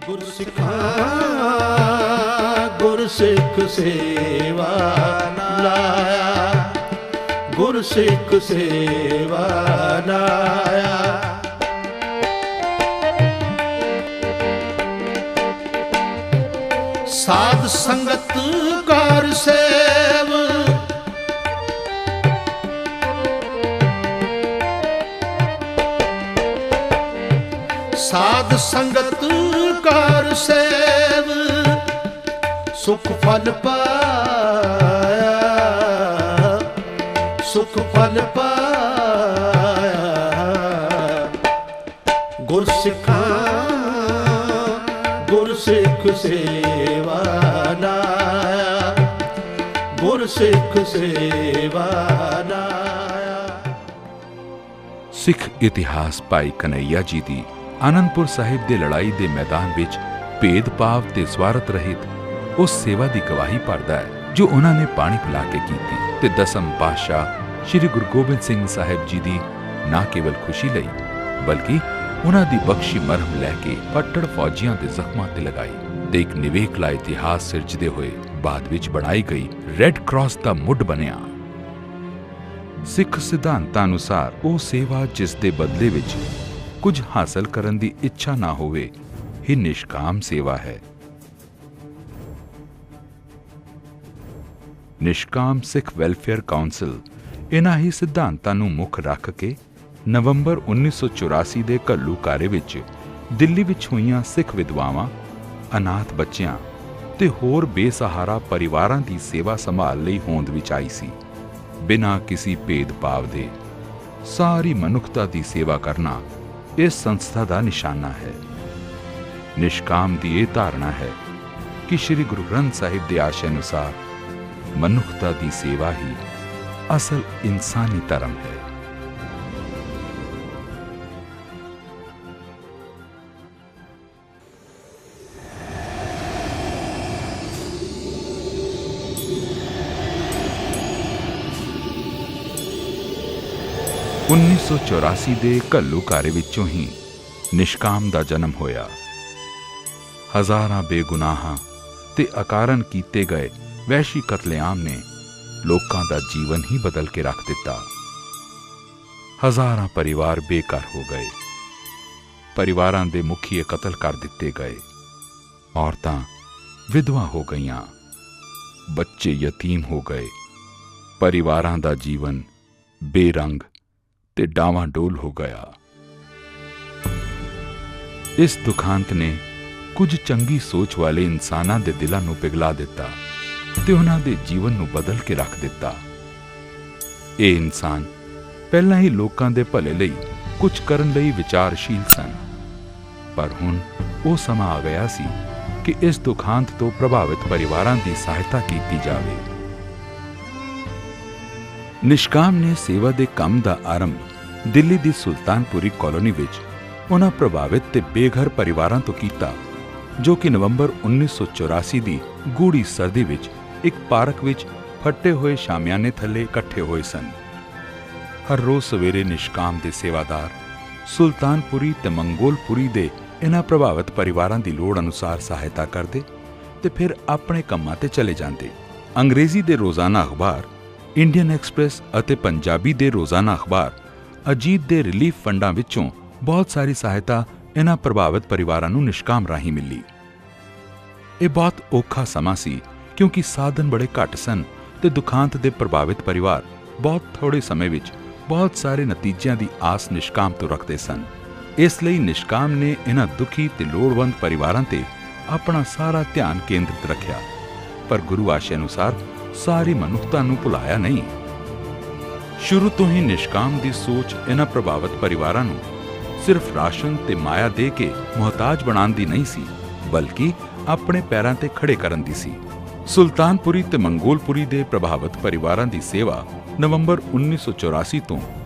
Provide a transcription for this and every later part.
ਗੁਰਸਿੱਖਾਂ ਗੁਰਸਿੱਖ ਸੇਵਾ ਲਾਇਆ, ਗੁਰਸਿੱਖ ਸੇਵਾ ਲਾਇਆ। ਸਾਧ ਸੰਗਤ ਕਰ ਸੇਵ, ਸਾਧ ਸੰਗਤ ਕਰ ਸੇਵ, ਸੁਖ ਫਲ ਪਾਇਆ, ਸੁਖ ਫਲ ਪਾਇਆ। ਗੁਰਸਿੱਖਾਂ ਗੁਰਸਿੱਖ ਸੇਵਾ ਲਾਇਆ, ਗੁਰਸਿੱਖ ਸੇਵਾ ਲਾਇਆ। ਸਿੱਖ ਇਤਿਹਾਸ ਭਾਈ ਕਨ੍ਹਈਆ ਜੀ ਦੀ ਆਨੰਦਪੁਰ ਸਾਹਿਬ ਦੇ ਲੜਾਈ ਦੇ ਮੈਦਾਨ ਵਿੱਚ ਭੇਦਭਾਵ ਤੇ ਸਵਾਰਥ ਰਹਿਤ ਉਸ ਸੇਵਾ ਦੀ ਗਵਾਹੀ ਭਰਦਾ ਹੈ ਜੋ ਉਹਨਾਂ ਨੇ ਪਾਣੀ ਪਿਲਾ ਕੇ ਕੀਤੀ, ਤੇ ਦਸਮ ਪਾਤਸ਼ਾਹ ਸ੍ਰੀ ਗੁਰੂ ਗੋਬਿੰਦ ਸਿੰਘ ਸਾਹਿਬ ਜੀ ਦੀ ਨਾ ਕੇਵਲ ਖੁਸ਼ੀ ਲਈ ਬਲਕਿ ਉਹਨਾਂ ਦੀ ਬਖਸ਼ੀ ਮਰਹਮ ਲੈ ਕੇ ਪੱਟੜ ਫੌਜੀਆਂ ਦੇ ਜ਼ਖਮਾਂ ਤੇ ਲਗਾਈ, ਤੇ ਇੱਕ ਨਿਵੇਕਲਾ ਇਤਿਹਾਸ ਸਿਰਜਦੇ ਹੋਏ ਬਾਅਦ ਵਿੱਚ ਬਣਾਈ ਗਈ ਰੈੱਡ ਕਰਾਸ ਦਾ ਮੁੱਢ ਬਣਿਆ। ਸਿੱਖ ਸਿਧਾਂਤਾਂ ਅਨੁਸਾਰ ਉਹ ਸੇਵਾ ਜਿਸ ਦੇ ਬਦਲੇ ਵਿੱਚ ਕੁਝ ਹਾਸਲ ਕਰਨ ਦੀ ਇੱਛਾ ਨਾ ਹੋਵੇ ਹੀ ਨਿਸ਼ਕਾਮ ਸੇਵਾ ਹੈ। ਨਿਸ਼ਕਾਮ ਸਿੱਖ ਵੈਲਫੇਅਰ ਕਾਉਂਸਲ ਇਹਨਾਂ ਹੀ ਸਿਧਾਂਤਾਂ ਨੂੰ ਮੁੱਖ ਰੱਖ ਕੇ ਨਵੰਬਰ 1984 ਦੇ ਘੱਲੂਘਾਰੇ ਵਿੱਚ ਦਿੱਲੀ ਵਿੱਚ ਹੋਈਆਂ ਸਿੱਖ ਵਿਧਵਾਵਾਂ, ਅਨਾਥ ਬੱਚਿਆਂ ਤੇ ਹੋਰ ਬੇਸਹਾਰਾ ਪਰਿਵਾਰਾਂ ਦੀ ਸੇਵਾ ਸੰਭਾਲ ਲਈ ਹੋਂਦ ਵਿੱਚ ਆਈ ਸੀ। ਬਿਨਾਂ ਕਿਸੇ ਭੇਦਭਾਵ ਦੇ ਸਾਰੀ ਮਨੁੱਖਤਾ ਦੀ ਸੇਵਾ ਕਰਨਾ ਇਸ ਸੰਸਥਾ ਦਾ ਨਿਸ਼ਾਨਾ ਹੈ। ਨਿਸ਼ਕਾਮ ਦੀ ਇਹ ਧਾਰਨਾ ਹੈ ਕਿ ਸ੍ਰੀ ਗੁਰੂ ਗ੍ਰੰਥ ਸਾਹਿਬ ਦੇ ਆਸ਼ੇ ਅਨੁਸਾਰ ਮਨੁੱਖਤਾ ਦੀ ਸੇਵਾ ਹੀ ਅਸਲ ਇਨਸਾਨੀ ਧਰਮ ਹੈ। « 1984 ਦੇ ਘੱਲੂਘਾਰੇ ਵਿੱਚੋਂ ਹੀ ਨਿਸ਼ਕਾਮ ਦਾ ਜਨਮ ਹੋਇਆ। ਹਜ਼ਾਰਾਂ ਬੇਗੁਨਾਹਾਂ ਤੇ ਅਕਾਰਨ ਕੀਤੇ ਗਏ ਵਹਿਸ਼ੀ ਕਤਲੇਆਮ ਨੇ ਲੋਕਾਂ ਦਾ ਜੀਵਨ ਹੀ ਬਦਲ ਕੇ ਰੱਖ ਦਿੱਤਾ। ਹਜ਼ਾਰਾਂ ਪਰਿਵਾਰ ਬੇਘਰ ਹੋ ਗਏ, ਪਰਿਵਾਰਾਂ ਦੇ ਮੁਖੀਏ ਕਤਲ ਕਰ ਦਿੱਤੇ ਗਏ, ਔਰਤਾਂ ਵਿਧਵਾ ਹੋ ਗਈਆਂ, ਬੱਚੇ ਯਤੀਮ ਹੋ ਗਏ, ਪਰਿਵਾਰਾਂ ਦਾ ਜੀਵਨ ਬੇਰੰਗ ਤੇ ਡਾਵਾਂਡੋਲ ਹੋ ਗਿਆ। ਇਸ ਦੁਖਾਂਤ ਨੇ ਕੁਝ ਚੰਗੀ ਸੋਚ ਵਾਲੇ ਇਨਸਾਨਾਂ ਦੇ ਦਿਲਾਂ ਨੂੰ ਪਿਘਲਾ ਦਿੱਤਾ ਤੇ ਉਹਨਾਂ ਦੇ ਜੀਵਨ ਨੂੰ ਬਦਲ ਕੇ ਰੱਖ ਦਿੱਤਾ। ਇਹ ਇਨਸਾਨ ਪਹਿਲਾਂ ਹੀ ਲੋਕਾਂ ਦੇ ਭਲੇ ਲਈ ਕੁਝ ਕਰਨ ਲਈ ਵਿਚਾਰਸ਼ੀਲ ਸਨ, ਪਰ ਹੁਣ ਉਹ ਸਮਾਂ ਆ ਗਿਆ ਸੀ ਕਿ ਇਸ ਦੁਖਾਂਤ ਤੋਂ ਪ੍ਰਭਾਵਿਤ ਪਰਿਵਾਰਾਂ ਦੀ ਸਹਾਇਤਾ ਕੀਤੀ ਜਾਵੇ। ਨਿਸ਼ਕਾਮ ਨੇ ਸੇਵਾ ਦੇ ਕੰਮ ਦਾ ਆਰੰਭ ਦਿੱਲੀ ਦੀ ਸੁਲਤਾਨਪੁਰੀ ਕਾਲੋਨੀ ਵਿੱਚ ਉਹਨਾਂ ਪ੍ਰਭਾਵਿਤ ਤੇ ਬੇਘਰ ਪਰਿਵਾਰਾਂ ਤੋਂ ਕੀਤਾ ਜੋ ਕਿ ਨਵੰਬਰ 1984 ਦੀ ਗੂੜੀ ਸਰਦੀ ਵਿੱਚ ਇੱਕ ਪਾਰਕ ਵਿੱਚ ਫੱਟੇ ਹੋਏ ਸ਼ਾਮਿਆਨੇ ਥੱਲੇ ਇਕੱਠੇ ਹੋਏ ਸਨ। ਹਰ ਰੋਜ਼ ਸਵੇਰੇ ਨਿਸ਼ਕਾਮ ਦੇ ਸੇਵਾਦਾਰ ਸੁਲਤਾਨਪੁਰੀ ਤੇ ਮੰਗੋਲਪੁਰੀ ਦੇ ਇਹਨਾਂ ਪ੍ਰਭਾਵਿਤ ਪਰਿਵਾਰਾਂ ਦੀ ਲੋੜ ਅਨੁਸਾਰ ਸਹਾਇਤਾ ਕਰਦੇ ਤੇ ਫਿਰ ਆਪਣੇ ਕੰਮਾਂ ਤੇ ਚਲੇ ਜਾਂਦੇ। ਅੰਗਰੇਜ਼ੀ ਦੇ ਰੋਜ਼ਾਨਾ ਅਖਬਾਰ ਇੰਡੀਅਨ ਐਕਸਪ੍ਰੈਸ ਅਤੇ ਪੰਜਾਬੀ ਦੇ ਰੋਜ਼ਾਨਾ ਅਖਬਾਰ ਅਜੀਤ ਦੇ ਰਿਲੀਫ ਫੰਡਾਂ ਵਿੱਚੋਂ ਬਹੁਤ ਸਾਰੀ ਸਹਾਇਤਾ ਇਹਨਾਂ ਪ੍ਰਭਾਵਿਤ ਪਰਿਵਾਰਾਂ ਨੂੰ ਨਿਸ਼ਕਾਮ ਰਾਹੀਂ ਮਿਲੀ। ਇਹ ਬਹੁਤ ਔਖਾ ਸਮਾਂ ਸੀ ਕਿਉਂਕਿ ਸਾਧਨ ਬੜੇ ਘੱਟ ਸਨ ਤੇ ਦੁਖਾਂਤ ਦੇ ਪ੍ਰਭਾਵਿਤ ਪਰਿਵਾਰ ਬਹੁਤ ਥੋੜੇ ਸਮੇਂ ਵਿੱਚ ਬਹੁਤ ਸਾਰੇ ਨਤੀਜਿਆਂ ਦੀ ਆਸ ਨਿਸ਼ਕਾਮ ਤੋਂ ਰੱਖਦੇ ਸਨ। ਇਸ ਲਈ ਨਿਸ਼ਕਾਮ ਨੇ ਇਹਨਾਂ ਦੁਖੀ ਤੇ ਲੋੜਵੰਦ ਪਰਿਵਾਰਾਂ ਤੇ ਆਪਣਾ ਸਾਰਾ ਧਿਆਨ ਕੇਂਦਰਿਤ ਰੱਖਿਆ, ਪਰ ਗੁਰੂ ਆਸ਼ੇ ਅਨੁਸਾਰ ਸਾਰੀ ਮਨੁੱਖਤਾ ਨੂੰ ਭੁਲਾਇਆ ਨਹੀਂ। ਸ਼ੁਰੂ ਤੋਂ ਹੀ ਨਿਸ਼ਕਾਮ ਦੀ ਸੋਚ ਇਹਨਾਂ ਪ੍ਰਭਾਵਿਤ ਪਰਿਵਾਰਾਂ ਨੂੰ ਸਿਰਫ ਰਾਸ਼ਨ ਤੇ ਮਾਇਆ ਦੇ ਕੇ ਮੁਹਤਾਜ ਬਣਾਉਣ ਦੀ ਨਹੀਂ ਸੀ, ਬਲਕਿ ਆਪਣੇ ਪੈਰਾਂ ਤੇ ਖੜੇ ਕਰਨ ਦੀ ਸੀ। ਸੁਲਤਾਨਪੁਰੀ ਤੇ ਮੰਗੋਲਪੁਰੀ ਦੇ ਪ੍ਰਭਾਵਿਤ ਪਰਿਵਾਰਾਂ ਦੀ ਸੇਵਾ ਨਵੰਬਰ 1984 ਤੋਂ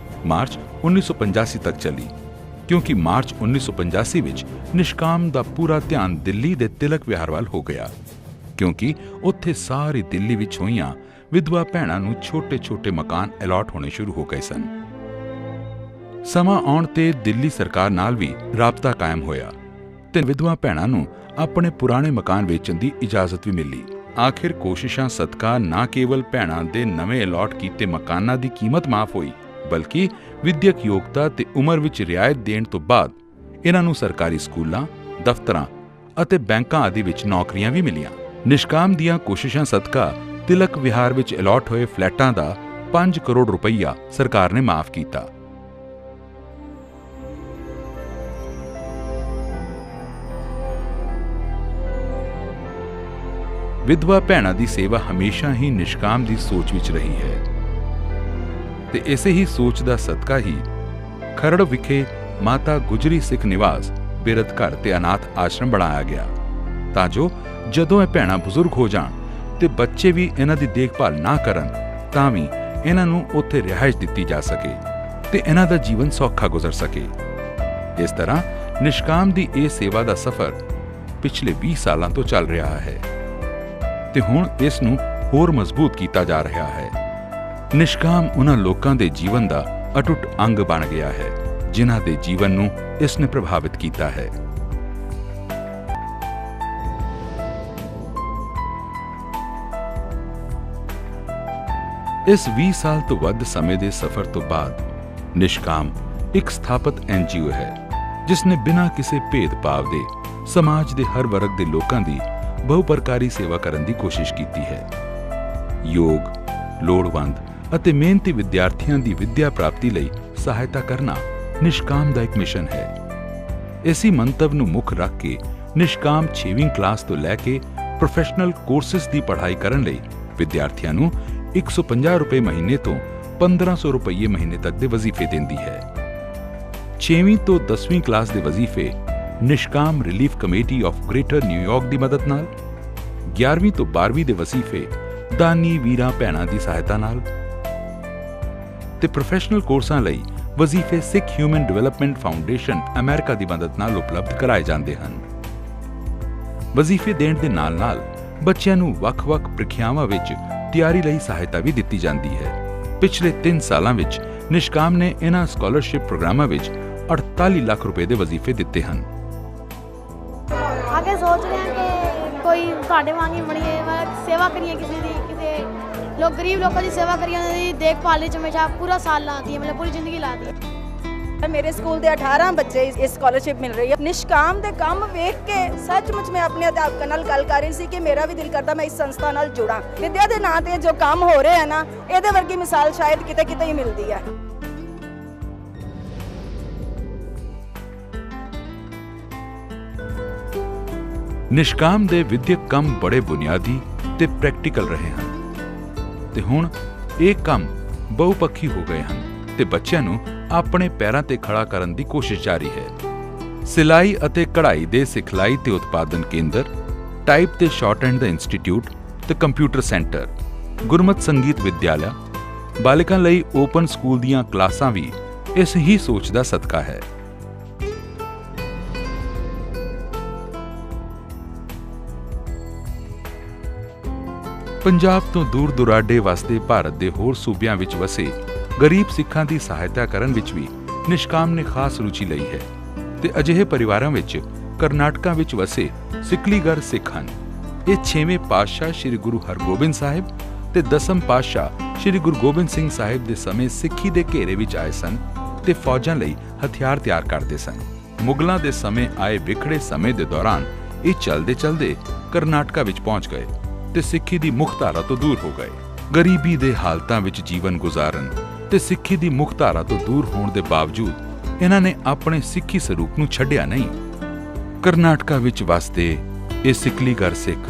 ਮਾਰਚ 1985 ਤੱਕ ਚੱਲੀ, ਕਿਉਂਕਿ ਮਾਰਚ 1985 ਵਿੱਚ ਨਿਸ਼ਕਾਮ ਦਾ ਪੂਰਾ ਧਿਆਨ ਦਿੱਲੀ ਦੇ ਤਿਲਕ ਵਿਹਾਰ ਵੱਲ ਹੋ ਗਿਆ, ਕਿਉਂਕਿ ਉੱਥੇ ਸਾਰੀ ਦਿੱਲੀ ਵਿੱਚ ਹੋਈਆਂ ਵਿਧਵਾ ਭੈਣਾਂ ਨੂੰ ਛੋਟੇ-ਛੋਟੇ ਮਕਾਨ ਅਲਾਟ ਹੋਣੇ ਸ਼ੁਰੂ ਹੋ ਗਏ ਸਨ। ਸਮਾਂ ਆਉਣ ਤੇ ਦਿੱਲੀ ਸਰਕਾਰ ਨਾਲ ਵੀ ਰਾਬਤਾ ਕਾਇਮ ਹੋਇਆ ਤੇ ਵਿਧਵਾ ਭੈਣਾਂ ਨੂੰ ਆਪਣੇ ਪੁਰਾਣੇ ਮਕਾਨ ਵੇਚਣ ਦੀ ਇਜਾਜ਼ਤ ਵੀ ਮਿਲੀ। ਆਖਿਰ ਕੋਸ਼ਿਸ਼ਾਂ ਸਦਕਾ ਨਾ ਕੇਵਲ ਭੈਣਾਂ ਦੇ ਨਵੇਂ ਅਲਾਟ ਕੀਤੇ ਮਕਾਨਾਂ ਦੀ ਕੀਮਤ ਮਾਫ ਹੋਈ, ਬਲਕਿ ਵਿਦਿਅਕ ਯੋਗਤਾ ਤੇ ਉਮਰ ਵਿੱਚ ਰਿਆਇਤ ਦੇਣ ਤੋਂ ਬਾਅਦ ਇਹਨਾਂ ਨੂੰ ਸਰਕਾਰੀ ਸਕੂਲਾਂ, ਦਫ਼ਤਰਾਂ ਅਤੇ ਬੈਂਕਾਂ ਆਦਿ ਵਿੱਚ ਨੌਕਰੀਆਂ ਵੀ ਮਿਲੀਆਂ। ਨਿਸ਼ਕਾਮ ਦੀਆਂ ਕੋਸ਼ਿਸ਼ਾਂ ਸਦਕਾ ਤਿਲਕ ਵਿਹਾਰ ਵਿੱਚ ਅਲਾਟ ਹੋਏ ਫਲੈਟਾਂ ਦਾ 5 ਕਰੋੜ ਰੁਪਈਆ ਸਰਕਾਰ ਨੇ ਮਾਫ ਕੀਤਾ। ਵਿਧਵਾ ਭੈਣਾਂ ਦੀ ਸੇਵਾ ਹਮੇਸ਼ਾ ਹੀ ਨਿਸ਼ਕਾਮ ਦੀ ਸੋਚ ਵਿੱਚ ਰਹੀ ਹੈ ਤੇ ਇਸੇ ਹੀ ਸੋਚ ਦਾ ਸਦਕਾ ਹੀ ਖਰੜ ਵਿਖੇ ਮਾਤਾ ਗੁਜਰੀ ਸਿੱਖ ਨਿਵਾਸ, ਬਿਰਧ ਘਰ ਤੇ ਅਨਾਥ ਆਸ਼ਰਮ ਬਣਾਇਆ ਗਿਆ ਤਾਂ ਜੋ ਜਦੋਂ ਇਹ ਭੈਣਾਂ ਬਜ਼ੁਰਗ ਹੋ ਜਾਣ ਤੇ ਬੱਚੇ ਵੀ ਇਹਨਾਂ ਦੀ ਦੇਖਭਾਲ ਨਾ ਕਰਨ ਤਾਂ ਵੀ ਇਹਨਾਂ ਨੂੰ ਉੱਥੇ ਰਿਹਾਇਸ਼ ਦਿੱਤੀ ਜਾ ਸਕੇ ਤੇ ਇਹਨਾਂ ਦਾ ਜੀਵਨ ਸੌਖਾ ਗੁਜ਼ਰ ਸਕੇ। ਇਸ ਤਰ੍ਹਾਂ ਨਿਸ਼ਕਾਮ ਦੀ ਇਹ ਸੇਵਾ ਦਾ ਸਫ਼ਰ ਪਿਛਲੇ 20 ਸਾਲਾਂ ਤੋਂ ਚੱਲ ਰਿਹਾ ਹੈ ਤੇ ਹੁਣ ਇਸ ਨੂੰ ਹੋਰ ਮਜ਼ਬੂਤ ਕੀਤਾ ਜਾ ਰਿਹਾ ਹੈ। ਨਿਸ਼ਕਾਮ ਉਹਨਾਂ ਲੋਕਾਂ ਦੇ ਜੀਵਨ ਦਾ ਅਟੁੱਟ ਅੰਗ ਬਣ ਗਿਆ ਹੈ ਜਿਨ੍ਹਾਂ ਦੇ ਜੀਵਨ ਨੂੰ ਇਸ ਨੇ ਪ੍ਰਭਾਵਿਤ ਕੀਤਾ ਹੈ। ਇਸ 20 ਸਾਲ ਤੋਂ ਵੱਧ ਸਮੇਂ ਦੇ ਸਫ਼ਰ ਤੋਂ ਬਾਅਦ ਨਿਸ਼ਕਾਮ ਇੱਕ ਸਥਾਪਿਤ NGO ਹੈ ਜਿਸ ਨੇ ਬਿਨਾਂ ਕਿਸੇ ਭੇਦਭਾਵ ਦੇ ਸਮਾਜ ਦੇ ਹਰ ਵਰਗ ਦੇ ਲੋਕਾਂ ਦੀ ਬਹੁਪਰਕਾਰੀ ਸੇਵਾ ਕਰਨ ਦੀ ਕੋਸ਼ਿਸ਼ ਕੀਤੀ ਹੈ। ਯੋਗ, ਲੋੜਵੰਦ ਅਤੇ ਮਿਹਨਤੀ ਵਿਦਿਆਰਥੀਆਂ ਦੀ ਵਿੱਦਿਆ ਪ੍ਰਾਪਤੀ ਲਈ ਸਹਾਇਤਾ ਕਰਨਾ ਨਿਸ਼ਕਾਮ ਦਾ ਇੱਕ ਮਿਸ਼ਨ ਹੈ। ਇਸੇ ਮੰਤਵ ਨੂੰ ਮੁੱਖ ਰੱਖ ਕੇ ਨਿਸ਼ਕਾਮ 6ਵੀਂ ਕਲਾਸ ਤੋਂ ਲੈ ਕੇ ਪ੍ਰੋਫੈਸ਼ਨਲ ਕੋਰਸਿਸ ਦੀ ਪੜ੍ਹਾਈ ਕਰਨ ਲਈ ਵਿਦਿਆਰਥੀਆਂ ਨੂੰ 150 ਰੁਪਏ ਮਹੀਨੇ ਤੋਂ 1500 ਰੁਪਏ ਮਹੀਨੇ ਤੱਕ ਦੇ ਵਜ਼ੀਫੇ ਦਿੰਦੀ ਹੈ। 6ਵੀਂ ਤੋਂ 10ਵੀਂ ਕਲਾਸ ਦੇ ਵਜ਼ੀਫੇ Nishkam relief committee of Greater New York ਦੀ ਮਦਦ ਨਾਲ, 11ਵੀਂ ਤੋਂ 12ਵੀਂ ਦੇ ਵਜ਼ੀਫੇ ਦਾਨੀ ਵੀਰਾਂ ਭੈਣਾਂ ਦੀ ਸਹਾਇਤਾ ਨਾਲ ਤੇ ਪ੍ਰੋਫੈਸ਼ਨਲ ਕੋਰਸਾਂ ਲਈ ਵਜ਼ੀਫੇ ਸਿੱਖ ਹਿਊਮਨ ਡਿਵੈਲਪਮੈਂਟ ਫਾਊਂਡੇਸ਼ਨ ਅਮਰੀਕਾ ਦੀ ਮਦਦ ਨਾਲ ਉਪਲਬਧ ਕਰਾਏ ਜਾਂਦੇ ਹਨ। ਵਜ਼ੀਫੇ ਦੇਣ ਦੇ ਨਾਲ-ਨਾਲ ਬੱਚਿਆਂ ਨੂੰ ਵੱਖ-ਵੱਖ ਪ੍ਰੀਖਿਆਵਾਂ ਵਿੱਚ ਤਿਆਰੀ ਲਈ ਸਹਾਇਤਾ ਵੀ ਦਿੱਤੀ ਜਾਂਦੀ ਹੈ। ਪਿਛਲੇ 3 ਸਾਲਾਂ ਵਿੱਚ ਨਿਸ਼ਕਾਮ ਨੇ ਇਹਨਾਂ ਸਕਾਲਰਸ਼ਿਪ ਪ੍ਰੋਗਰਾਮਾਂ ਵਿੱਚ 48 ਲੱਖ ਰੁਪਏ ਦੇ ਵਜ਼ੀਫੇ ਦਿੱਤੇ ਹਨ। आगे सोच रहे हैं कि कोई साढ़े वांगी बनिए, सेवा करिए किसी लोग गरीब लोगों की सेवा करिए, देखभाल हमेशा पूरा साल लाती है, मतलब पूरी जिंदगी लाती है। मेरे स्कूल के 18 बच्चे इस स्कॉलरशिप मिल रही है। निष्काम के काम वेख के सचमुच मैं अपने अध्यापकों नाल गल कर रही सी कि मेरा भी दिल करता मैं इस संस्था नाल जुड़ा। विद्या के नाम से जो काम हो रहे हैं ना, ये वर्गी मिसाल शायद किते किते ही मिलती है। ਨਿਸ਼ਕਾਮ ਦੇ ਵਿਦਿਅਕ ਕੰਮ ਬੜੇ ਬੁਨਿਆਦੀ ਤੇ ਪ੍ਰੈਕਟੀਕਲ ਰਹੇ ਹਨ ਤੇ ਹੁਣ ਇਹ ਕੰਮ ਬਹੁਪੱਖੀ ਹੋ ਗਏ ਹਨ ਤੇ ਬੱਚਿਆਂ ਨੂੰ ਆਪਣੇ ਪੈਰਾਂ ਤੇ ਖੜਾ ਕਰਨ ਦੀ ਕੋਸ਼ਿਸ਼ ਜਾਰੀ ਹੈ। ਸਿਲਾਈ ਅਤੇ ਕਢਾਈ ਦੇ ਸਿਖਲਾਈ ਤੇ ਉਤਪਾਦਨ ਕੇਂਦਰ, ਟਾਈਪ ਤੇ ਸ਼ਾਰਟਹੈਂਡ ਦਾ ਇੰਸਟੀਚਿਊਟ ਤੇ ਕੰਪਿਊਟਰ ਸੈਂਟਰ, ਗੁਰਮਤਿ ਸੰਗੀਤ ਵਿਦਿਆਲਾ, ਬਾਲਿਕਾਂ ਲਈ ਓਪਨ ਸਕੂਲ ਦੀਆਂ ਕਲਾਸਾਂ ਵੀ ਇਸ ਹੀ ਸੋਚ ਦਾ ਸਦਕਾ ਹੈ। ਪੰਜਾਬ ਤੋਂ ਦੂਰ ਦੁਰਾਡੇ ਵਸਦੇ ਭਾਰਤ ਦੇ ਹੋਰ ਸੂਬਿਆਂ ਵਿੱਚ ਵਸੇ ਗਰੀਬ ਸਿੱਖਾਂ ਦੀ ਸਹਾਇਤਾ ਕਰਨ ਵਿੱਚ ਵੀ ਨਿਸ਼ਕਾਮ ਨੇ ਖਾਸ ਰੁਚੀ ਲਈ ਹੈ ਤੇ ਅਜਿਹੇ ਪਰਿਵਾਰਾਂ ਵਿੱਚ ਕਰਨਾਟਕਾ ਵਿੱਚ ਵਸੇ ਸਿਕਲੀਗਰ ਸਿੱਖ ਹਨ। ਇਹ 6ਵੇਂ ਪਾਤਸ਼ਾਹ ਸ੍ਰੀ ਗੁਰੂ ਹਰਗੋਬਿੰਦ ਸਾਹਿਬ ਤੇ 10ਮ ਪਾਤਸ਼ਾਹ ਸ੍ਰੀ ਗੁਰੂ ਗੋਬਿੰਦ ਸਿੰਘ ਸਾਹਿਬ ਦੇ ਸਮੇਂ ਸਿੱਖੀ ਦੇ ਘੇਰੇ ਵਿੱਚ ਆਏ ਸਨ ਤੇ ਫੌਜਾਂ ਲਈ ਹਥਿਆਰ ਤਿਆਰ ਕਰਦੇ ਸਨ। ਮੁਗਲਾਂ ਦੇ ਸਮੇਂ ਆਏ ਵਿਖੜੇ ਸਮੇਂ ਦੇ ਦੌਰਾਨ ਇਹ ਚਲਦੇ ਕਰਨਾਟਕਾ ਵਿੱਚ ਪਹੁੰਚ ਗਏ ਤੇ ਸਿੱਖੀ ਦੀ ਮੁੱਖ ਧਾਰਾ ਤੋਂ ਦੂਰ ਹੋ ਗਏ। ਗਰੀਬੀ ਦੇ ਹਾਲਤਾਂ ਵਿੱਚ ਜੀਵਨ ਗੁਜ਼ਾਰਨ ਤੇ ਸਿੱਖੀ ਦੀ ਮੁੱਖ ਧਾਰਾ ਤੋਂ ਦੂਰ ਹੋਣ ਦੇ ਬਾਵਜੂਦ ਇਹਨਾਂ ਨੇ ਆਪਣੇ ਸਿੱਖੀ ਸਰੂਪ ਨੂੰ ਛੱਡਿਆ ਨਹੀਂ। ਕਰਨਾਟਕਾ ਵਿੱਚ ਵਸਦੇ ਇਹ ਸਿਕਲੀਗਰ ਸਿੱਖ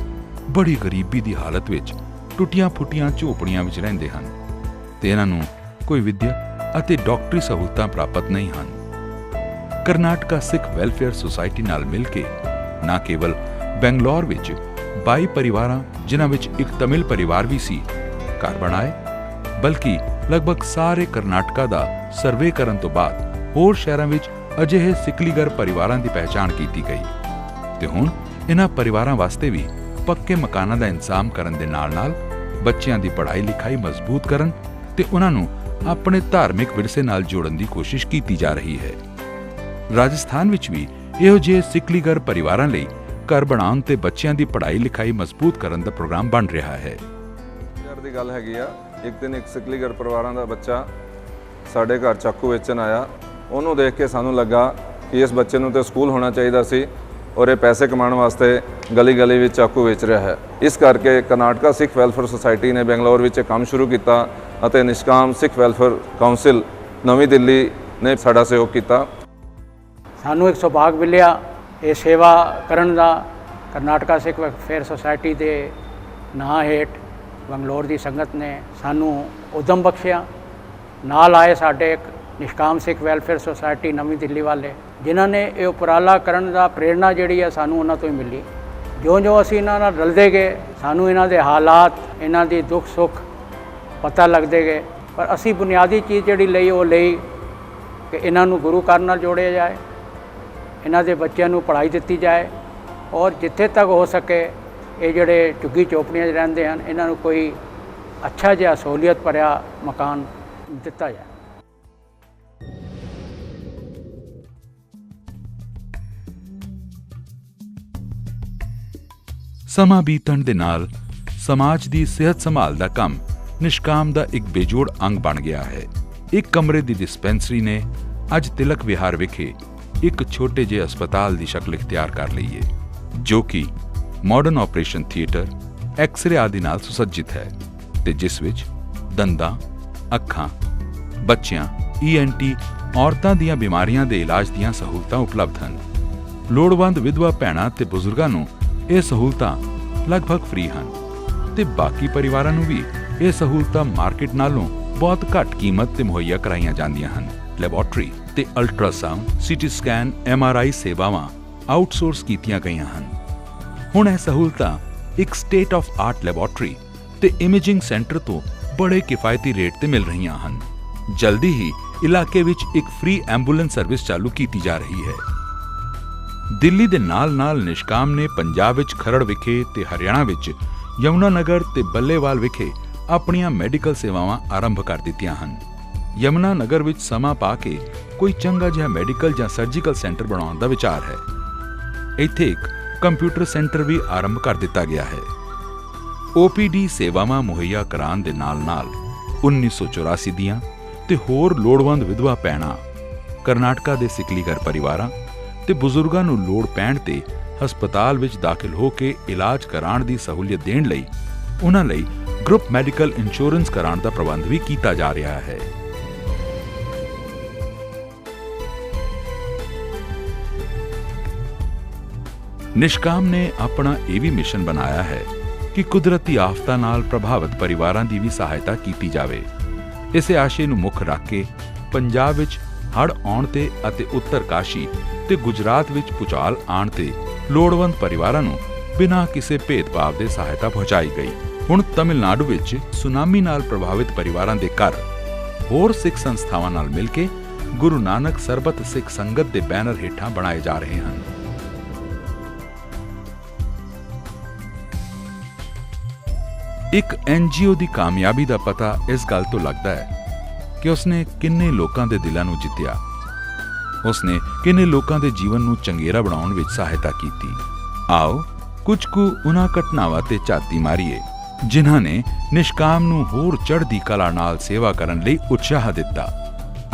ਬੜੀ ਗਰੀਬੀ ਦੀ ਹਾਲਤ ਵਿੱਚ ਟੁੱਟੀਆਂ-ਫੁੱਟੀਆਂ ਝੋਪੜੀਆਂ ਵਿੱਚ ਰਹਿੰਦੇ ਹਨ ਤੇ ਇਹਨਾਂ ਨੂੰ ਕੋਈ ਵਿੱਦਿਆ ਅਤੇ ਡਾਕਟਰੀ ਸਹੂਲਤਾਂ ਪ੍ਰਾਪਤ ਨਹੀਂ ਹਨ। ਕਰਨਾਟਕਾ ਸਿੱਖ ਵੈਲਫੇਅਰ ਸੁਸਾਇਟੀ ਨਾਲ ਮਿਲ ਕੇ ਨਾ ਕੇਵਲ ਬੰਗਲੌਰ ਵਿੱਚ 22 ਪਰਿਵਾਰਾਂ, ਜਿਨ੍ਹਾਂ ਵਿੱਚ ਇੱਕ ਤਮਿਲ ਪਰਿਵਾਰ ਵੀ ਸੀ, ਘਰ ਬਣਾਏ, ਬਲਕਿ ਲਗਭਗ ਸਾਰੇ ਕਰਨਾਟਕਾ ਦਾ ਸਰਵੇ ਕਰਨ ਤੋਂ ਬਾਅਦ ਹੋਰ ਸ਼ਹਿਰਾਂ ਵਿੱਚ ਅਜਿਹੇ ਸਿਕਲੀਗਰ ਪਰਿਵਾਰਾਂ ਦੀ ਪਹਿਚਾਣ ਕੀਤੀ ਗਈ ਤੇ ਹੁਣ ਇਹਨਾਂ ਪਰਿਵਾਰਾਂ ਵਾਸਤੇ ਵੀ ਪੱਕੇ ਮਕਾਨਾਂ ਦਾ ਇੰਤਜ਼ਾਮ ਕਰਨ ਦੇ ਨਾਲ-ਨਾਲ ਬੱਚਿਆਂ ਦੀ ਪੜ੍ਹਾਈ ਲਿਖਾਈ ਮਜ਼ਬੂਤ ਕਰਨ ਤੇ ਉਹਨਾਂ ਨੂੰ ਆਪਣੇ ਧਾਰਮਿਕ ਵਿਰਸੇ ਨਾਲ ਜੋੜਨ ਦੀ ਕੋਸ਼ਿਸ਼ ਕੀਤੀ ਜਾ ਰਹੀ ਹੈ। ਰਾਜਸਥਾਨ ਵਿੱਚ ਵੀ ਇਹੋ ਜਿਹੇ ਸਿਕਲੀਗਰ ਪਰਿਵਾਰਾਂ ਲਈ ਘਰ ਬਣਾਉਣ ਤੇ ਬੱਚਿਆਂ ਦੀ ਪੜ੍ਹਾਈ ਲਿਖਾਈ ਮਜ਼ਬੂਤ ਕਰਨ ਦਾ ਪ੍ਰੋਗਰਾਮ ਬਣ ਰਿਹਾ ਹੈ। ਯਾਰ ਦੀ ਗੱਲ ਹੈਗੀ ਆ, ਇੱਕ ਦਿਨ ਇੱਕ ਸਿਕਲੀਗਰ ਪਰਿਵਾਰਾਂ ਦਾ ਬੱਚਾ ਸਾਡੇ ਘਰ ਚਾਕੂ ਵੇਚਣ ਆਇਆ। ਉਹਨੂੰ ਦੇਖ ਕੇ ਸਾਨੂੰ ਲੱਗਾ ਕਿ ਇਸ ਬੱਚੇ ਨੂੰ ਤੇ ਸਕੂਲ ਹੋਣਾ ਚਾਹੀਦਾ ਸੀ ਔਰ ਇਹ ਪੈਸੇ ਕਮਾਉਣ ਵਾਸਤੇ ਗਲੀ ਵਿੱਚ ਚਾਕੂ ਵੇਚ ਰਿਹਾ ਹੈ। ਇਸ ਕਰਕੇ ਕਰਨਾਟਕਾ ਸਿੱਖ ਵੈਲਫੇਅਰ ਸੁਸਾਇਟੀ ਨੇ ਬੈਂਗਲੌਰ ਵਿੱਚ ਕੰਮ ਸ਼ੁਰੂ ਕੀਤਾ ਅਤੇ ਨਿਸ਼ਕਾਮ ਸਿੱਖ ਵੈਲਫੇਅਰ ਕਾਉਂਸਲ ਨਵੀਂ ਦਿੱਲੀ ਨੇ ਸਾਡਾ ਸਹਿਯੋਗ ਕੀਤਾ। ਸਾਨੂੰ ਇੱਕ ਸੁਭਾਗ ਮਿਲਿਆ ਇਹ ਸੇਵਾ ਕਰਨ ਦਾ। ਕਰਨਾਟਕਾ ਸਿੱਖ ਵੈਲਫੇਅਰ ਸੁਸਾਇਟੀ ਦੇ ਨਾਂ ਹੇਠ ਬੰਗਲੌਰ ਦੀ ਸੰਗਤ ਨੇ ਸਾਨੂੰ ਉਦਮ ਬਖਸ਼ਿਆ। ਨਾਲ ਆਏ ਸਾਡੇ ਇੱਕ ਨਿਸ਼ਕਾਮ ਸਿੱਖ ਵੈਲਫੇਅਰ ਸੁਸਾਇਟੀ ਨਵੀਂ ਦਿੱਲੀ ਵਾਲੇ, ਜਿਨ੍ਹਾਂ ਨੇ ਇਹ ਉਪਰਾਲਾ ਕਰਨ ਦਾ ਪ੍ਰੇਰਣਾ ਜਿਹੜੀ ਹੈ ਸਾਨੂੰ ਉਹਨਾਂ ਤੋਂ ਹੀ ਮਿਲੀ। ਜਿਉਂ ਅਸੀਂ ਇਹਨਾਂ ਨਾਲ ਰਲਦੇ ਗਏ, ਸਾਨੂੰ ਇਹਨਾਂ ਦੇ ਹਾਲਾਤ, ਇਹਨਾਂ ਦੀ ਦੁੱਖ ਸੁੱਖ ਪਤਾ ਲੱਗਦੇ ਗਏ। ਪਰ ਅਸੀਂ ਬੁਨਿਆਦੀ ਚੀਜ਼ ਜਿਹੜੀ ਲਈ ਉਹ ਲਈ ਕਿ ਇਹਨਾਂ ਨੂੰ ਗੁਰੂ ਘਰ ਨਾਲ ਜੋੜਿਆ ਜਾਏ, ਇਹਨਾਂ ਦੇ ਬੱਚਿਆਂ ਨੂੰ ਪੜ੍ਹਾਈ ਦਿੱਤੀ ਜਾਏ ਔਰ ਜਿੱਥੇ ਤੱਕ ਹੋ ਸਕੇ ਇਹ ਜਿਹੜੇ ਝੁੱਗੀ ਚੋਪੜੀਆਂ 'ਚ ਰਹਿੰਦੇ ਹਨ ਇਹਨਾਂ ਨੂੰ ਕੋਈ ਅੱਛਾ ਜਿਹਾ ਸਹੂਲੀਅਤ ਭਰਿਆ ਮਕਾਨ ਦਿੱਤਾ ਜਾਏ। ਸਮਾਂ ਬੀਤਣ ਦੇ ਨਾਲ ਸਮਾਜ ਦੀ ਸਿਹਤ ਸੰਭਾਲ ਦਾ ਕੰਮ ਨਿਸ਼ਕਾਮ ਦਾ ਇੱਕ ਬੇਜੋੜ ਅੰਗ ਬਣ ਗਿਆ ਹੈ। ਇੱਕ ਕਮਰੇ ਦੀ ਡਿਸਪੈਂਸਰੀ ਨੇ ਅੱਜ ਤਿਲਕ ਵਿਹਾਰ ਵਿਖੇ ਇੱਕ ਛੋਟੇ ਜਿਹੇ ਹਸਪਤਾਲ ਦੀ ਸ਼ਕਲ ਇਖਤਿਆਰ ਕਰ ਲਈ ਹੈ, ਜੋ ਕਿ ਮਾਡਰਨ ਆਪਰੇਸ਼ਨ ਥੀਏਟਰ, ਐਕਸ-ਰੇ ਆਦਿ ਨਾਲ ਸੁਸੱਜਿਤ ਹੈ ਤੇ ਜਿਸ ਵਿੱਚ ਦੰਦਾਂ, ਅੱਖਾਂ, ਬੱਚਿਆਂ, ENT, ਔਰਤਾਂ ਦੀਆਂ ਬਿਮਾਰੀਆਂ ਦੇ ਇਲਾਜ ਦੀਆਂ ਸਹੂਲਤਾਂ ਉਪਲਬਧ ਹਨ। ਲੋੜਵੰਦ ਵਿਧਵਾ ਭੈਣਾਂ ਤੇ ਬਜ਼ੁਰਗਾਂ ਨੂੰ ਇਹ ਸਹੂਲਤਾਂ ਲਗਭਗ ਫ੍ਰੀ ਹਨ ਤੇ ਬਾਕੀ ਪਰਿਵਾਰਾਂ ਨੂੰ ਵੀ ਇਹ ਸਹੂਲਤਾਂ ਮਾਰਕੀਟ ਨਾਲੋਂ ਬਹੁਤ ਘੱਟ ਕੀਮਤ ਤੇ ਮੁਹੱਈਆ ਕਰਾਈਆਂ ਜਾਂਦੀਆਂ ਹਨ। ਲੈਬੋਰੇਟਰੀ ਤੇ ਅਲਟਰਾਸਾਊਂਡ, CT ਸਕੈਨ, MRI ਸੇਵਾਵਾਂ ਆਊਟਸੋਰਸ ਕੀਤੀਆਂ ਗਈਆਂ ਹਨ। ਹੁਣ ਇਹ ਸਹੂਲਤਾਂ ਇੱਕ ਸਟੇਟ ਆਫ ਆਰਟ ਲੈਬੋਰੇਟਰੀ ਤੇ ਇਮੇਜਿੰਗ ਸੈਂਟਰ ਤੋਂ ਬੜੇ ਕਿਫਾਇਤੀ ਰੇਟ ਤੇ ਮਿਲ ਰਹੀਆਂ ਹਨ। ਜਲਦੀ ਹੀ ਇਲਾਕੇ ਵਿੱਚ ਇੱਕ ਫ੍ਰੀ ਐਂਬੂਲੈਂਸ ਸਰਵਿਸ ਚਾਲੂ ਕੀਤੀ ਜਾ ਰਹੀ ਹੈ। ਦਿੱਲੀ ਦੇ ਨਾਲ-ਨਾਲ ਨਿਸ਼ਕਾਮ ਨੇ ਪੰਜਾਬ ਵਿੱਚ ਖਰੜ ਵਿਖੇ ਤੇ ਹਰਿਆਣਾ ਵਿੱਚ ਯਮੁਨਾ ਨਗਰ ਤੇ ਬੱਲੇਵਾਲ ਵਿਖੇ ਆਪਣੀਆਂ ਮੈਡੀਕਲ ਸੇਵਾਵਾਂ ਆਰੰਭ ਕਰ ਦਿੱਤੀਆਂ ਹਨ। ਯਮੁਨਾ ਨਗਰ ਵਿੱਚ ਸਮਾਂ ਪਾ ਕੇ ਕੋਈ ਚੰਗਾ ਜਿਹਾ ਮੈਡੀਕਲ ਜਾਂ ਸਰਜੀਕਲ ਸੈਂਟਰ ਬਣਾਉਣ ਦਾ ਵਿਚਾਰ ਹੈ। ਇੱਥੇ ਇੱਕ ਕੰਪਿਊਟਰ ਸੈਂਟਰ ਵੀ ਆਰੰਭ ਕਰ ਦਿੱਤਾ ਗਿਆ ਹੈ। OPD ਸੇਵਾਵਾਂ ਮੁਹੱਈਆ ਕਰਾਉਣ ਦੇ ਨਾਲ-ਨਾਲ 1984 ਦੀਆਂ ਤੇ ਹੋਰ ਲੋੜਵੰਦ ਵਿਧਵਾ ਭੈਣਾਂ, ਕਰਨਾਟਕਾ ਦੇ ਸਿਕਲੀਗਰ ਪਰਿਵਾਰਾਂ ਤੇ ਬਜ਼ੁਰਗਾਂ ਨੂੰ ਲੋੜ ਪੈਣ ਤੇ ਹਸਪਤਾਲ ਵਿੱਚ ਦਾਖਲ ਹੋ ਕੇ ਇਲਾਜ ਕਰਾਉਣ ਦੀ ਸਹੂਲਤ ਦੇਣ ਲਈ ਉਹਨਾਂ ਲਈ ਗਰੁੱਪ ਮੈਡੀਕਲ ਇੰਸ਼ੋਰੈਂਸ ਕਰਾਉਣ ਦਾ ਪ੍ਰਬੰਧ ਵੀ ਕੀਤਾ ਜਾ ਰਿਹਾ ਹੈ। ਨਿਸ਼ਕਾਮ ਨੇ ਆਪਣਾ ਇਹ ਵੀ ਮਿਸ਼ਨ ਬਣਾਇਆ ਹੈ ਕਿ ਕੁਦਰਤੀ ਆਫਤਾਂ ਨਾਲ ਪ੍ਰਭਾਵਿਤ ਪਰਿਵਾਰਾਂ ਦੀ ਵੀ ਸਹਾਇਤਾ ਕੀਤੀ ਜਾਵੇ। ਇਸੇ ਆਸ਼ੇ ਨੂੰ ਮੁੱਖ ਰੱਖ ਕੇ ਪੰਜਾਬ ਵਿੱਚ ਹੜ੍ਹ ਆਉਣ ਤੇ ਅਤੇ ਉੱਤਰ ਕਾਸ਼ੀ ਤੇ ਗੁਜਰਾਤ ਵਿੱਚ ਭੂਚਾਲ ਆਉਣ ਤੇ ਲੋੜਵੰਦ ਪਰਿਵਾਰਾਂ ਨੂੰ ਬਿਨਾਂ ਕਿਸੇ ਭੇਦਭਾਵ ਦੇ ਸਹਾਇਤਾ ਪਹੁੰਚਾਈ ਗਈ। ਹੁਣ ਤਮਿਲਨਾਡੂ ਵਿੱਚ ਸੁਨਾਮੀ ਨਾਲ ਪ੍ਰਭਾਵਿਤ ਪਰਿਵਾਰਾਂ ਦੇ ਘਰ ਹੋਰ ਸਿੱਖ ਸੰਸਥਾਵਾਂ ਨਾਲ ਮਿਲ ਕੇ ਗੁਰੂ ਨਾਨਕ ਸਰਬੱਤ ਸਿੱਖ ਸੰਗਤ ਦੇ ਬੈਨਰ ਹੇਠਾਂ ਬਣਾਏ ਜਾ ਰਹੇ ਹਨ। ਇੱਕ NGO ਦੀ ਕਾਮਯਾਬੀ ਦਾ ਪਤਾ ਇਸ ਗੱਲ ਤੋਂ ਲੱਗਦਾ ਹੈ ਕਿ ਉਸਨੇ ਕਿੰਨੇ ਲੋਕਾਂ ਦੇ ਦਿਲਾਂ ਨੂੰ ਜਿੱਤਿਆ, ਉਸਨੇ ਕਿੰਨੇ ਲੋਕਾਂ ਦੇ ਜੀਵਨ ਨੂੰ ਚੰਗੇਰਾ ਬਣਾਉਣ ਵਿੱਚ ਸਹਾਇਤਾ ਕੀਤੀ। ਆਓ ਕੁਝ ਕੁ ਉਹਨਾਂ ਘਟਨਾਵਾਂ ਤੇ ਝਾਤੀ ਮਾਰੀਏ ਜਿਨ੍ਹਾਂ ਨੇ ਨਿਸ਼ਕਾਮ ਨੂੰ ਹੋਰ ਚੜ੍ਹਦੀ ਕਲਾ ਨਾਲ ਸੇਵਾ ਕਰਨ ਲਈ ਉਤਸ਼ਾਹ ਦਿੱਤਾ।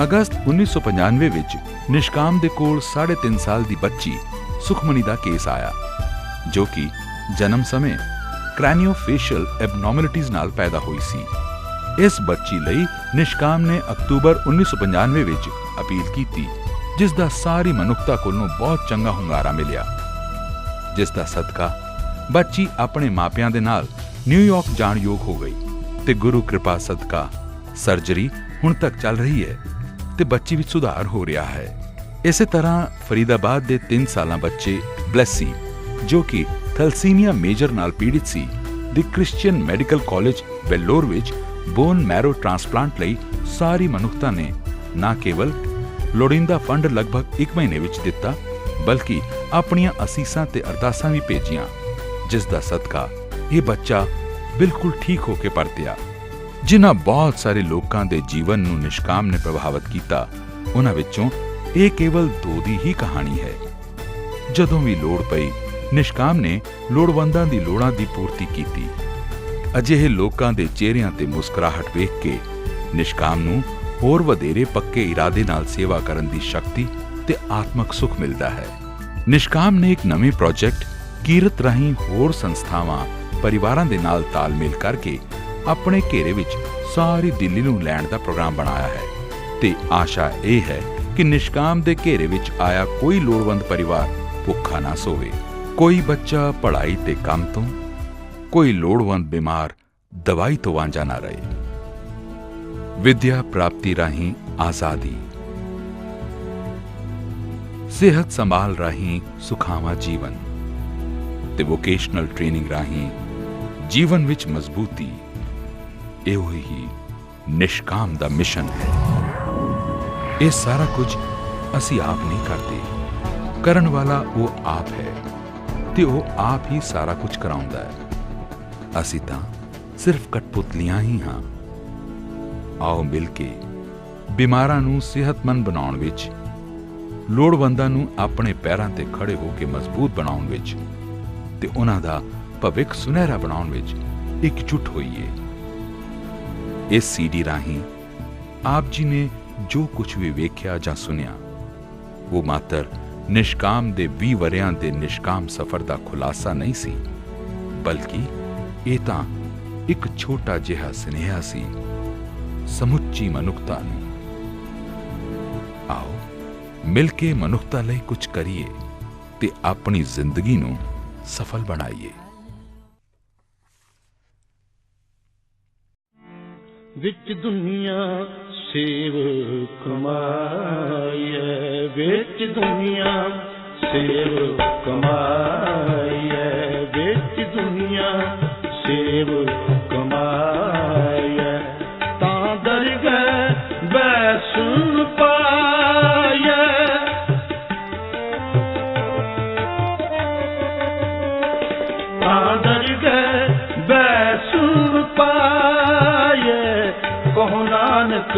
ਅਗਸਤ 1995 ਵਿੱਚ ਨਿਸ਼ਕਾਮ ਦੇ ਕੋਲ 3.5 ਸਾਲ ਦੀ ਬੱਚੀ ਸੁਖਮਨੀ ਦਾ ਕੇਸ ਆਇਆ, ਜੋ ਕਿ ਜਨਮ ਸਮੇਂ ਕ੍ਰੈਨੀਓਫੇਸ਼ੀਅਲ ਐਬਨੋਰਮੈਲਿਟੀਜ਼ ਨਾਲ ਪੈਦਾ ਹੋਈ ਸੀ। ਇਸ ਬੱਚੀ ਲਈ ਨਿਸ਼ਕਾਮ ਨੇ ਅਕਤੂਬਰ 1995 ਵਿੱਚ ਅਪੀਲ ਕੀਤੀ, ਜਿਸ ਦਾ ਸਾਰੀ ਮਨੁੱਖਤਾ ਕੋਲੋਂ ਬਹੁਤ ਚੰਗਾ ਹੁੰਗਾਰਾ ਮਿਲਿਆ, ਜਿਸ ਦਾ ਸਦਕਾ ਬੱਚੀ ਆਪਣੇ ਮਾਪਿਆਂ ਦੇ ਨਾਲ ਨਿਊਯਾਰਕ ਜਾਣ ਯੋਗ ਹੋ ਗਈ ਤੇ ਗੁਰੂ ਕਿਰਪਾ ਸਦਕਾ ਸਰਜਰੀ ਹੁਣ ਤੱਕ ਚੱਲ ਰਹੀ ਹੈ ਤੇ ਬੱਚੀ ਵਿੱਚ ਸੁਧਾਰ ਹੋ ਰਿਹਾ ਹੈ। ਇਸੇ ਤਰ੍ਹਾਂ ਫਰੀਦਾਬਾਦ ਦੇ 3 ਸਾਲਾਂ ਬੱਚੇ ਬਲੈਸੀ, ਜੋ ਕਿ ਥੈਲਸੀਮੀਆ ਮੇਜਰ ਨਾਲ ਪੀੜਿਤ ਸੀ, ਦੀ ਕ੍ਰਿਸਚੀਅਨ ਮੈਡੀਕਲ ਕਾਲਜ ਵੈਲੋਰ ਵਿੱਚ ਬੋਨ ਮੈਰੋ ਟ੍ਰਾਂਸਪਲਾਂਟ ਲਈ ਸਾਰੀ ਮਨੁੱਖਤਾ ਨੇ ਨਾ ਕੇਵਲ ਲੋੜੀਂਦਾ ਫੰਡ ਲਗਭਗ 1 ਮਹੀਨੇ ਵਿੱਚ ਦਿੱਤਾ, ਬਲਕਿ ਆਪਣੀਆਂ ਅਸੀਸਾਂ ਤੇ ਅਰਦਾਸਾਂ ਵੀ ਭੇਜੀਆਂ, ਜਿਸ ਦਾ ਸਦਕਾ ਇਹ ਬੱਚਾ ਬਿਲਕੁਲ ਠੀਕ ਹੋ ਕੇ ਪਰਤਿਆ। ਜਿਨ੍ਹਾਂ ਬਹੁਤ ਸਾਰੇ ਲੋਕਾਂ ਦੇ ਜੀਵਨ ਨੂੰ ਨਿਸ਼ਕਾਮ ਨੇ ਪ੍ਰਭਾਵਿਤ ਕੀਤਾ, ਉਹਨਾਂ ਵਿੱਚੋਂ ਇਹ ਕੇਵਲ 2 ਦੀ ਹੀ ਕਹਾਣੀ ਹੈ। ਜਦੋਂ ਵੀ ਲੋੜ ਪਈ ਨਿਸ਼ਕਾਮ ਨੇ ਲੋੜਵੰਦਾਂ ਦੀ ਲੋੜਾਂ ਦੀ ਪੂਰਤੀ ਕੀਤੀ। ਅਜਿਹੇ ਲੋਕਾਂ ਦੇ ਚਿਹਰਿਆਂ ਤੇ ਮੁਸਕਰਾਹਟ ਵੇਖ ਕੇ ਨਿਸ਼ਕਾਮ ਨੂੰ ਹੋਰ ਵਧੇਰੇ ਪੱਕੇ ਇਰਾਦੇ ਨਾਲ ਸੇਵਾ ਕਰਨ ਦੀ ਸ਼ਕਤੀ ਤੇ ਆਤਮਕ ਸੁਖ ਮਿਲਦਾ ਹੈ। ਨਿਸ਼ਕਾਮ ਨੇ ਇੱਕ ਨਵੇਂ ਪ੍ਰੋਜੈਕਟ ਕੀਰਤ ਰਾਹੀਂ ਹੋਰ ਸੰਸਥਾਵਾਂ ਪਰਿਵਾਰਾਂ ਦੇ ਨਾਲ ਤਾਲਮੇਲ ਕਰਕੇ ਆਪਣੇ ਘੇਰੇ ਵਿੱਚ ਸਾਰੀ ਦਿੱਲੀ ਨੂੰ ਲੈਣ ਦਾ ਪ੍ਰੋਗਰਾਮ ਬਣਾਇਆ ਹੈ ਤੇ ਆਸ਼ਾ ਇਹ ਹੈ ਕਿ ਨਿਸ਼ਕਾਮ ਦੇ ਘੇਰੇ ਵਿੱਚ ਆਇਆ ਕੋਈ ਲੋੜਵੰਦ ਪਰਿਵਾਰ ਭੁੱਖਾ ਨਾ ਸੋਵੇ, ਕੋਈ ਬੱਚਾ ਪੜ੍ਹਾਈ ਤੇ ਕੰਮ ਤੋਂ, ਕੋਈ ਲੋੜਵੰਦ ਬਿਮਾਰ ਦਵਾਈ ਤੋਂ ਵਾਂਝਾ ਨਾ ਰਹੇ। ਵਿਦਿਆ ਪ੍ਰਾਪਤੀ ਰਾਹੀਂ ਆਜ਼ਾਦੀ, ਸਿਹਤ ਸੰਭਾਲ ਰਾਹੀਂ ਸੁਖਾਵਾਂ ਜੀਵਨ ਤੇ ਵੋਕੇਸ਼ਨਲ ਟ੍ਰੇਨਿੰਗ ਰਾਹੀਂ ਜੀਵਨ ਵਿੱਚ ਮਜ਼ਬੂਤੀ, ਇਹੋ ਹੀ ਨਿਸ਼ਕਾਮ ਦਾ ਮਿਸ਼ਨ ਹੈ। ਇਹ ਸਾਰਾ ਕੁਝ ਅਸੀਂ ਆਪ ਨਹੀਂ ਕਰਦੇ, ਕਰਨ ਵਾਲਾ ਉਹ ਆਪ ਹੈ ਤੇ ਉਹ ਆਪ ਹੀ ਸਾਰਾ ਕੁਝ ਕਰਾਉਂਦਾ ਹੈ। ਅਸੀਂ ਤਾਂ ਸਿਰਫ ਕਠਪੁਤਲੀਆਂ ਹੀ ਹਾਂ। ਆਓ ਮਿਲ ਕੇ ਬਿਮਾਰਾਂ ਨੂੰ ਸਿਹਤਮੰਦ ਬਣਾਉਣ ਵਿੱਚ, ਲੋੜਵੰਦਾਂ ਨੂੰ ਆਪਣੇ ਪੈਰਾਂ ਤੇ ਖੜੇ ਹੋ ਕੇ ਮਜ਼ਬੂਤ ਬਣਾਉਣ ਵਿੱਚ ਤੇ ਉਹਨਾਂ ਦਾ ਭਵਿੱਖ ਸੁਨਹਿਰਾ ਬਣਾਉਣ ਵਿੱਚ ਇਕਜੁੱਟ ਹੋਈਏ। ਇਸ ਸੀਡੀ ਰਾਹੀਂ ਆਪ ਜੀ ਨੇ ਜੋ ਕੁਝ ਵੀ ਵੇਖਿਆ ਜਾਂ ਸੁਣਿਆ ਉਹ ਮਾਤਰ ਨਿਸ਼ਕਾਮ ਦੇ 20 ਵਰਿਆਂ ਦੇ ਨਿਸ਼ਕਾਮ ਸਫ਼ਰ ਦਾ ਖੁਲਾਸਾ ਨਹੀਂ ਸੀ, ਬਲਕਿ ਇਹ ਤਾਂ ਇੱਕ ਛੋਟਾ ਜਿਹਾ ਸੁਨੇਹਾ ਸੀ ਸਮੁੱਚੀ ਮਨੁੱਖਤਾ ਨੂੰ। ਆਓ ਮਿਲ ਕੇ ਮਨੁੱਖਤਾ ਲਈ ਕੁਝ ਕਰੀਏ ਤੇ ਆਪਣੀ ਜ਼ਿੰਦਗੀ ਨੂੰ ਸਫਲ ਬਣਾਈਏ। ਵਿੱਚ ਦੁਨੀਆ ਸੇਵ ਕਮਾਈਏ, ਵਿੱਚ ਦੁਨੀਆ ਸੇਵ ਕਮਾਈਏ, ਵਿੱਚ ਦੁਨੀਆ ਸੇਵ ਕਮਾਈਏ, ਤਾਂ ਦਰਗਾਹ ਬੈਸੁਣ ਪਾਈਏ, ਤਾਂ ਦਰਗਾਹ ਬੈਸੁਣ ਪਾਈਏ, ਕਹੋ ਨਾਨਕ